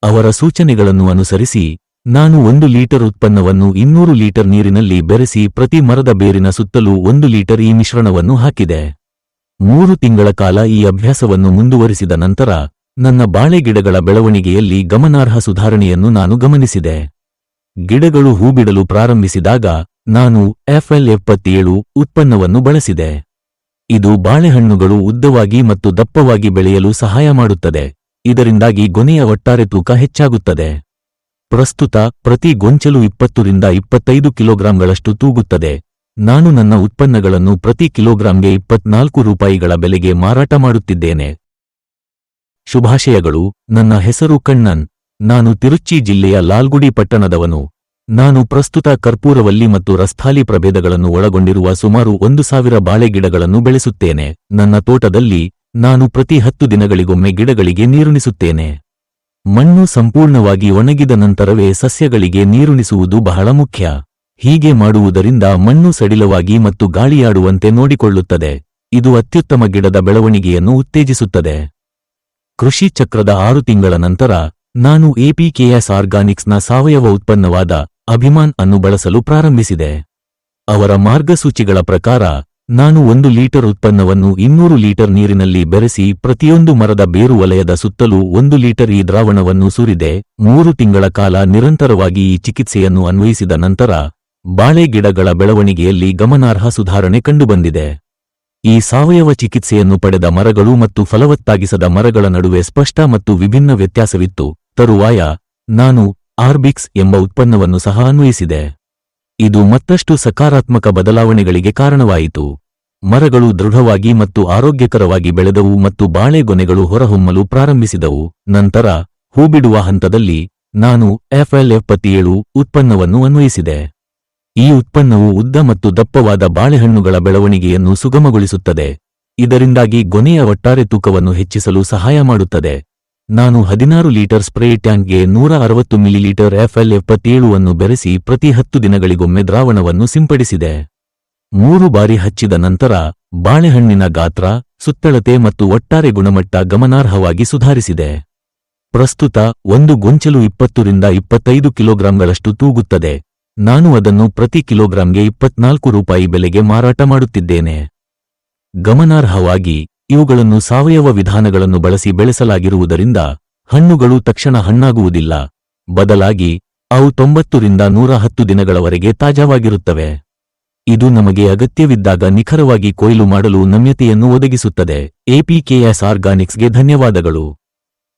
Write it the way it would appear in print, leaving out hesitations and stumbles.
ಅವರ ಸೂಚನೆಗಳನ್ನು ಅನುಸರಿಸಿ ನಾನು 1 ಲೀಟರ್ ಉತ್ಪನ್ನವನ್ನು 200 ಲೀಟರ್ ನೀರಿನಲ್ಲಿ ಬೆರೆಸಿ ಪ್ರತಿ ಮರದ ಬೇರಿನ ಸುತ್ತಲೂ 1 ಲೀಟರ್ ಈ ಮಿಶ್ರಣವನ್ನು ಹಾಕಿದೆ. 3 ತಿಂಗಳ ಕಾಲ ಈ ಅಭ್ಯಾಸವನ್ನು ಮುಂದುವರಿಸಿದ ನಂತರ ನನ್ನ ಬಾಳೆ ಗಿಡಗಳ ಬೆಳವಣಿಗೆಯಲ್ಲಿ ಗಮನಾರ್ಹ ಸುಧಾರಣೆಯನ್ನು ನಾನು ಗಮನಿಸಿದೆ. ಗಿಡಗಳು ಹೂಬಿಡಲು ಪ್ರಾರಂಭಿಸಿದಾಗ ನಾನು FL77 ಉತ್ಪನ್ನವನ್ನು ಬಳಸಿದೆ. ಇದು ಬಾಳೆಹಣ್ಣುಗಳು ಉದ್ದವಾಗಿ ಮತ್ತು ದಪ್ಪವಾಗಿ ಬೆಳೆಯಲು ಸಹಾಯ ಮಾಡುತ್ತದೆ. ಇದರಿಂದಾಗಿ ಗೊನೆಯ ಒಟ್ಟಾರೆ ತೂಕ ಹೆಚ್ಚಾಗುತ್ತದೆ. ಪ್ರಸ್ತುತ ಪ್ರತಿ ಗೊಂಚಲು 20 ರಿಂದ 25 ಕಿಲೋಗ್ರಾಂಗಳಷ್ಟು ತೂಗುತ್ತದೆ. ನಾನು ನನ್ನ ಉತ್ಪನ್ನಗಳನ್ನು ಪ್ರತಿ ಕಿಲೋಗ್ರಾಂಗೆ 24 ರೂಪಾಯಿಗಳ ಬೆಲೆಗೆ ಮಾರಾಟ ಮಾಡುತ್ತಿದ್ದೇನೆ. ಶುಭಾಶಯಗಳು. ನನ್ನ ಹೆಸರು ಕಣ್ಣನ್. ನಾನು ತಿರುಚ್ಚಿ ಜಿಲ್ಲೆಯ ಲಾಲ್ಗುಡಿ ಪಟ್ಟಣದವನು. ನಾನು ಪ್ರಸ್ತುತ ಕರ್ಪೂರವಲ್ಲಿ ಮತ್ತು ರಸ್ಥಾಲಿ ಪ್ರಭೇದಗಳನ್ನು ಒಳಗೊಂಡಿರುವ ಸುಮಾರು 1000 ಬಾಳೆ ಗಿಡಗಳನ್ನು ಬೆಳೆಸುತ್ತೇನೆ. ನನ್ನ ತೋಟದಲ್ಲಿ ನಾನು ಪ್ರತಿ 10 ದಿನಗಳಿಗೊಮ್ಮೆ ಗಿಡಗಳಿಗೆ ನೀರುಣಿಸುತ್ತೇನೆ. ಮಣ್ಣು ಸಂಪೂರ್ಣವಾಗಿ ಒಣಗಿದ ನಂತರವೇ ಸಸ್ಯಗಳಿಗೆ ನೀರುಣಿಸುವುದು ಬಹಳ ಮುಖ್ಯ. ಹೀಗೆ ಮಾಡುವುದರಿಂದ ಮಣ್ಣು ಸಡಿಲವಾಗಿ ಮತ್ತು ಗಾಳಿಯಾಡುವಂತೆ ನೋಡಿಕೊಳ್ಳುತ್ತದೆ. ಇದು ಅತ್ಯುತ್ತಮ ಗಿಡದ ಬೆಳವಣಿಗೆಯನ್ನು ಉತ್ತೇಜಿಸುತ್ತದೆ. ಕೃಷಿ ಚಕ್ರದ 6 ತಿಂಗಳ ನಂತರ ನಾನು APKS ಆರ್ಗಾನಿಕ್ಸ್ನ ಸಾವಯವ ಉತ್ಪನ್ನವಾದ ಅಭಿಮಾನ್ ಅನ್ನು ಬಳಸಲು ಪ್ರಾರಂಭಿಸಿದೆ. ಅವರ ಮಾರ್ಗಸೂಚಿಗಳ ಪ್ರಕಾರ ನಾನು 1 ಲೀಟರ್ ಉತ್ಪನ್ನವನ್ನು 200 ಲೀಟರ್ ನೀರಿನಲ್ಲಿ ಬೆರೆಸಿ ಪ್ರತಿಯೊಂದು ಮರದ ಬೇರು ವಲಯದ ಸುತ್ತಲೂ 1 ಲೀಟರ್ ಈ ದ್ರಾವಣವನ್ನು ಸುರಿದೆ. 3 ತಿಂಗಳ ಕಾಲ ನಿರಂತರವಾಗಿ ಈ ಚಿಕಿತ್ಸೆಯನ್ನು ಅನ್ವಯಿಸಿದ ನಂತರ ಬಾಳೆ ಗಿಡಗಳ ಬೆಳವಣಿಗೆಯಲ್ಲಿ ಗಮನಾರ್ಹ ಸುಧಾರಣೆ ಕಂಡುಬಂದಿದೆ. ಈ ಸಾವಯವ ಚಿಕಿತ್ಸೆಯನ್ನು ಪಡೆದ ಮರಗಳು ಮತ್ತು ಫಲವತ್ತಾಗಿಸದ ಮರಗಳ ನಡುವೆ ಸ್ಪಷ್ಟ ಮತ್ತು ವಿಭಿನ್ನ ವ್ಯತ್ಯಾಸವಿತ್ತು. ತರುವಾಯ ನಾನು ಆರ್ಬಿಕ್ಸ್ ಎಂಬ ಉತ್ಪನ್ನವನ್ನು ಸಹ ಅನ್ವಯಿಸಿದೆ. ಇದು ಮತ್ತಷ್ಟು ಸಕಾರಾತ್ಮಕ ಬದಲಾವಣೆಗಳಿಗೆ ಕಾರಣವಾಯಿತು. ಮರಗಳು ದೃಢವಾಗಿ ಮತ್ತು ಆರೋಗ್ಯಕರವಾಗಿ ಬೆಳೆದವು ಮತ್ತು ಬಾಳೆಗೊನೆಗಳು ಹೊರಹೊಮ್ಮಲು ಪ್ರಾರಂಭಿಸಿದವು. ನಂತರ ಹೂಬಿಡುವ ಹಂತದಲ್ಲಿ ನಾನು FL77 ಉತ್ಪನ್ನವನ್ನು ಅನ್ವಯಿಸಿದೆ. ಈ ಉತ್ಪನ್ನವು ಉದ್ದ ಮತ್ತು ದಪ್ಪವಾದ ಬಾಳೆಹಣ್ಣುಗಳ ಬೆಳವಣಿಗೆಯನ್ನು ಸುಗಮಗೊಳಿಸುತ್ತದೆ. ಇದರಿಂದಾಗಿ ಗೊನೆಯ ಒಟ್ಟಾರೆ ತೂಕವನ್ನು ಹೆಚ್ಚಿಸಲು ಸಹಾಯ ಮಾಡುತ್ತದೆ. ನಾನು 16 ಲೀಟರ್ ಸ್ಪ್ರೇ ಟ್ಯಾಂಕ್ಗೆ 160 ಮಿಲಿಲೀಟರ್ FL77 ಅನ್ನು ಬೆರೆಸಿ ಪ್ರತಿ 10 ದಿನಗಳಿಗೊಮ್ಮೆ ದ್ರಾವಣವನ್ನು ಸಿಂಪಡಿಸಿದೆ. 3 ಬಾರಿ ಹಚ್ಚಿದ ನಂತರ ಬಾಳೆಹಣ್ಣಿನ ಗಾತ್ರ, ಸುತ್ತಳತೆ ಮತ್ತು ಒಟ್ಟಾರೆ ಗುಣಮಟ್ಟ ಗಮನಾರ್ಹವಾಗಿ ಸುಧಾರಿಸಿದೆ. ಪ್ರಸ್ತುತ 1 ಗೊಂಚಲು 20 ರಿಂದ 25 ಕಿಲೋಗ್ರಾಂಗಳಷ್ಟು ತೂಗುತ್ತದೆ. ನಾನು ಅದನ್ನು ಪ್ರತಿ ಕಿಲೋಗ್ರಾಂಗೆ 24 ರೂಪಾಯಿ ಬೆಲೆಗೆ ಮಾರಾಟ ಮಾಡುತ್ತಿದ್ದೇನೆ. ಗಮನಾರ್ಹವಾಗಿ ಇವುಗಳನ್ನು ಸಾವಯವ ವಿಧಾನಗಳನ್ನು ಬಳಸಿ ಬೆಳೆಸಲಾಗಿರುವುದರಿಂದ ಹಣ್ಣುಗಳು ತಕ್ಷಣ ಹಣ್ಣಾಗುವುದಿಲ್ಲ. ಬದಲಾಗಿ ಅವು 90 ರಿಂದ 110 ದಿನಗಳವರೆಗೆ ತಾಜಾವಾಗಿರುತ್ತವೆ. ಇದು ನಮಗೆ ಅಗತ್ಯವಿದ್ದಾಗ ನಿಖರವಾಗಿ ಕೊಯ್ಲು ಮಾಡಲು ನಮ್ಯತೆಯನ್ನು ಒದಗಿಸುತ್ತದೆ. APKS ಆರ್ಗಾನಿಕ್ಸ್ಗೆ ಧನ್ಯವಾದಗಳು.